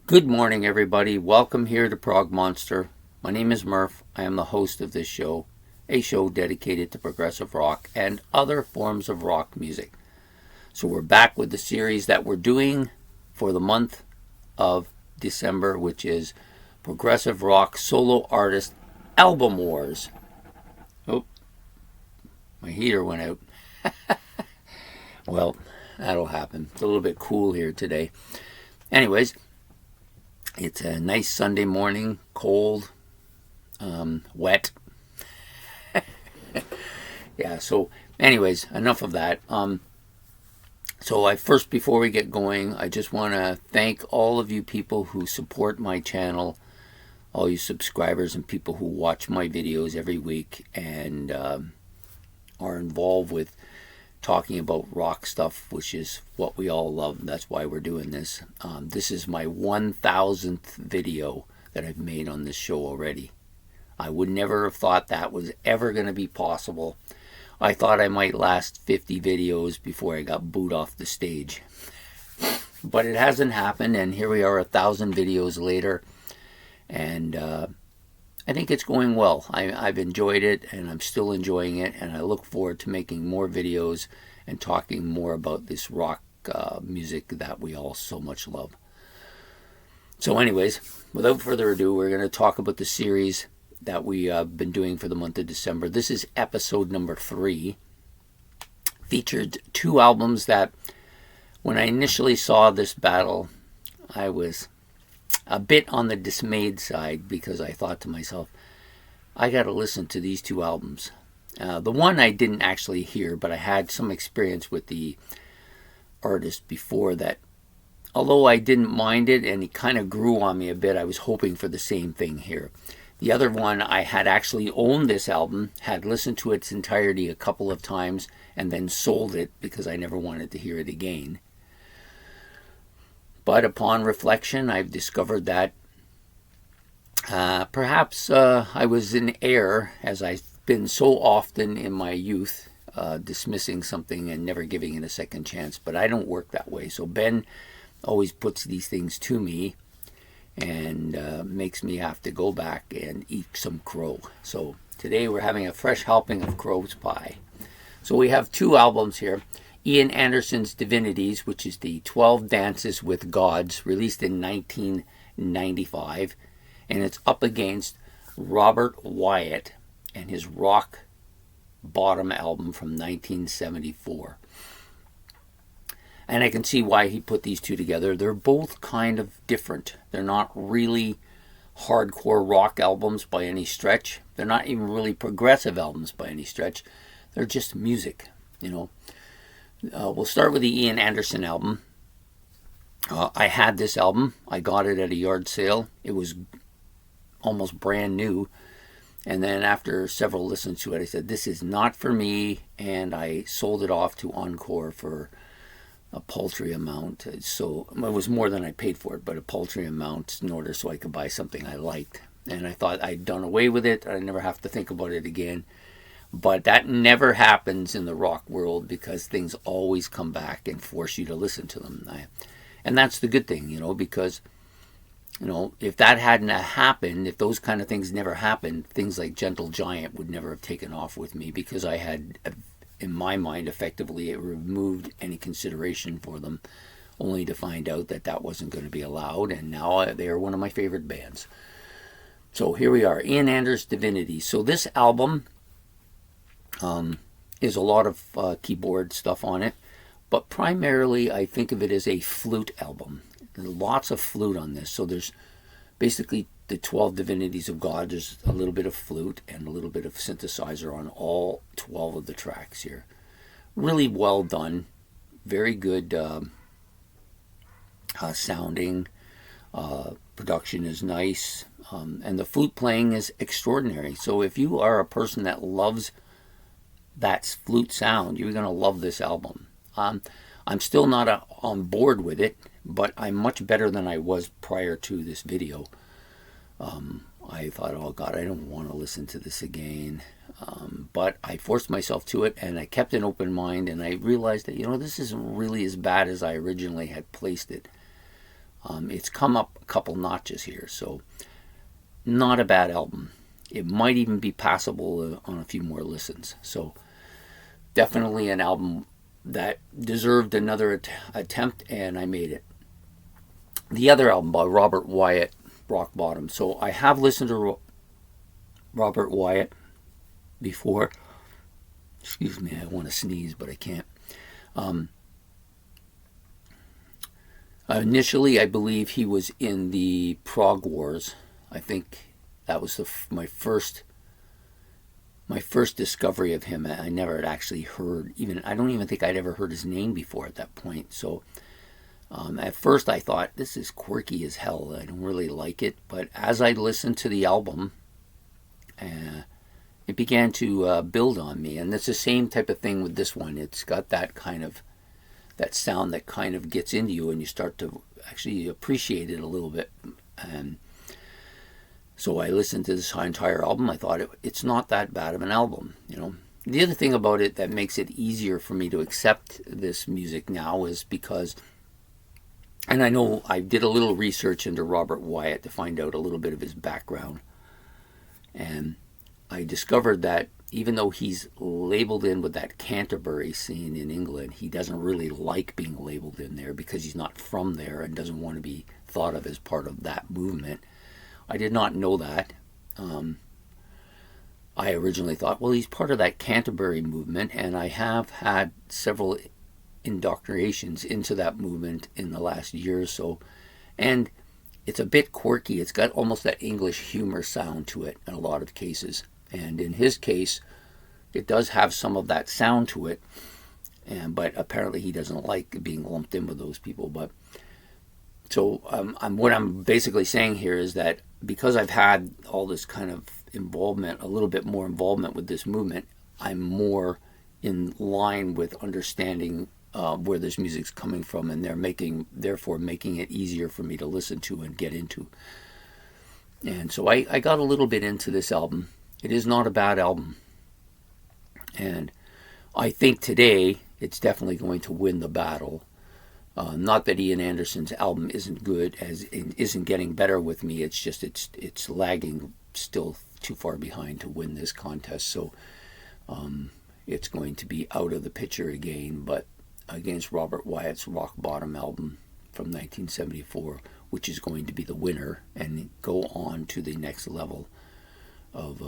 Good morning, everybody. Welcome here to Prog Monster. My name is Murph. I am the host of this show, a show dedicated to progressive rock and other forms of rock music. So we're back with the series that we're doing for the month of December, which is Progressive Rock Solo Artist Album Wars. Oh, my heater went out. Well, that'll happen. It's a little bit cool here today. Anyways, it's a nice Sunday morning, cold, wet. Yeah, so anyways, enough of that. Before we get going, I just want to thank all of you people who support my channel, all you subscribers and people who watch my videos every week and are involved with talking about rock stuff, which is what we all love. That's why we're doing this. This is my 1000th video that I've made on this show already. I would never have thought that was ever going to be possible. I thought I might last 50 videos before I got booed off the stage. But it hasn't happened, and here we are 1,000 videos later. And I think it's going well. I've enjoyed it, and I'm still enjoying it, and I look forward to making more videos and talking more about this rock music that we all so much love. So anyways, without further ado, we're going to talk about the series that we have been doing for the month of December. This is episode number 3. Featured 2 albums that, when I initially saw this battle, I was a bit on the dismayed side because I thought to myself, I got to listen to these 2 albums. The one I didn't actually hear, but I had some experience with the artist before that. Although I didn't mind it and he kind of grew on me a bit, I was hoping for the same thing here. The other one, I had actually owned this album, had listened to its entirety a couple of times, and then sold it because I never wanted to hear it again. But upon reflection, I've discovered that perhaps I was in error, as I've been so often in my youth, dismissing something and never giving it a second chance. But I don't work that way. So Ben always puts these things to me and makes me have to go back and eat some crow. So today we're having a fresh helping of crow's pie. So we have 2 albums here. Ian Anderson's Divinities, which is the 12 Dances with Gods, released in 1995. And it's up against Robert Wyatt and his Rock Bottom album from 1974. And I can see why he put these 2 together. They're both kind of different. They're not really hardcore rock albums by any stretch. They're not even really progressive albums by any stretch. They're just music, you know. We'll start with the Ian Anderson album. I had this album. I got it at a yard sale. It was almost brand new. And then after several listens to it, I said, this is not for me. And I sold it off to Encore for a paltry amount. So it was more than I paid for it, but a paltry amount in order so I could buy something I liked. And I thought I'd done away with it. I'd never have to think about it again. But that never happens in the rock world because things always come back and force you to listen to them. And that's the good thing, you know, because, you know, if that hadn't happened, if those kind of things never happened, things like Gentle Giant would never have taken off with me because I had, in my mind, effectively removed any consideration for them, only to find out that that wasn't going to be allowed. And now they are one of my favorite bands. So here we are, Ian Anderson's Divinity. So this album is a lot of keyboard stuff on it, but primarily I think of it as a flute album. There's lots of flute on this. So there's basically the 12 Divinities of God. There's a little bit of flute and a little bit of synthesizer on all 12 of the tracks here. Really well done. Very good sounding. Production is nice. And the flute playing is extraordinary. So if you are a person that loves that flute sound, you're going to love this album. I'm still not on board with it, but I'm much better than I was prior to this video. I thought, oh God, I don't want to listen to this again. But I forced myself to it, and I kept an open mind, and I realized that, you know, this isn't really as bad as I originally had placed it. It's come up a couple notches here, so not a bad album. It might even be passable on a few more listens. So definitely an album that deserved another attempt, and I made it. The other album by Robert Wyatt, Rock Bottom. So I have listened to Robert Wyatt before. Excuse me, I want to sneeze, but I can't. Initially, I believe he was in the Prog Wars. I think that was my first discovery of him. I never had actually heard, I don't even think I'd ever heard his name before at that point. So at first I thought, this is quirky as hell. I don't really like it. But as I listened to the album, it began to build on me. And it's the same type of thing with this one. It's got that kind of, that sound that kind of gets into you, and you start to actually appreciate it a little bit. And so I listened to this entire album. I thought it's not that bad of an album, The other thing about it that makes it easier for me to accept this music now is because, and I know I did a little research into Robert Wyatt to find out a little bit of his background. And I discovered that even though he's labeled in with that Canterbury scene in England, he doesn't really like being labeled in there because he's not from there and doesn't want to be thought of as part of that movement. I did not know that. I originally thought, well, he's part of that Canterbury movement, and I have had several indoctrinations into that movement in the last year or so. And it's a bit quirky. It's got almost that English humor sound to it in a lot of cases. And in his case, it does have some of that sound to it. But apparently he doesn't like being lumped in with those people. But so what I'm basically saying here is that because I've had all this kind of involvement, a little bit more involvement with this movement, I'm more in line with understanding where this music's coming from, and therefore making it easier for me to listen to and get into. And so I got a little bit into this album. It is not a bad album. And I think today it's definitely going to win the battle. Not that Ian Anderson's album isn't good, isn't getting better with me. It's just it's lagging still too far behind to win this contest. So it's going to be out of the picture again, but against Robert Wyatt's Rock Bottom album from 1974, which is going to be the winner and go on to the next level of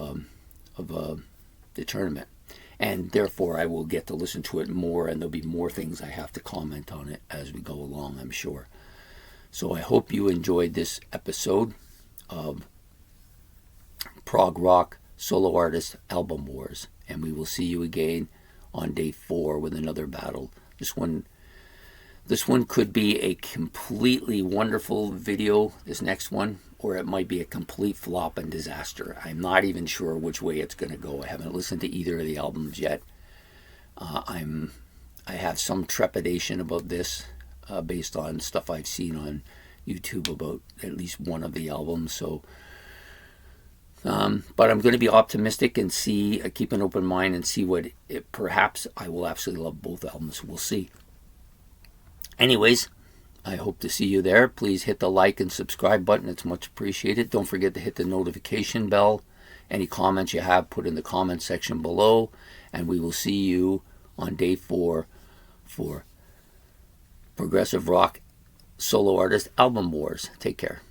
the tournament. And therefore I will get to listen to it more, and there'll be more things I have to comment on it as we go along, I'm sure. So I hope you enjoyed this episode of Prog Rock Solo Artist Album Wars, and we will see you again on day 4 with another battle. This one could be a completely wonderful video, this next one, or it might be a complete flop and disaster. I'm not even sure which way it's going to go. I haven't listened to either of the albums yet. I have some trepidation about this based on stuff I've seen on YouTube about at least one of the albums. So, but I'm going to be optimistic and keep an open mind and see perhaps I will absolutely love both albums. We'll see. Anyways, I hope to see you there. Please hit the like and subscribe button. It's much appreciated. Don't forget to hit the notification bell. Any comments you have, put in the comment section below. And we will see you on day 4 for Progressive Rock Solo Artist Album Wars. Take care.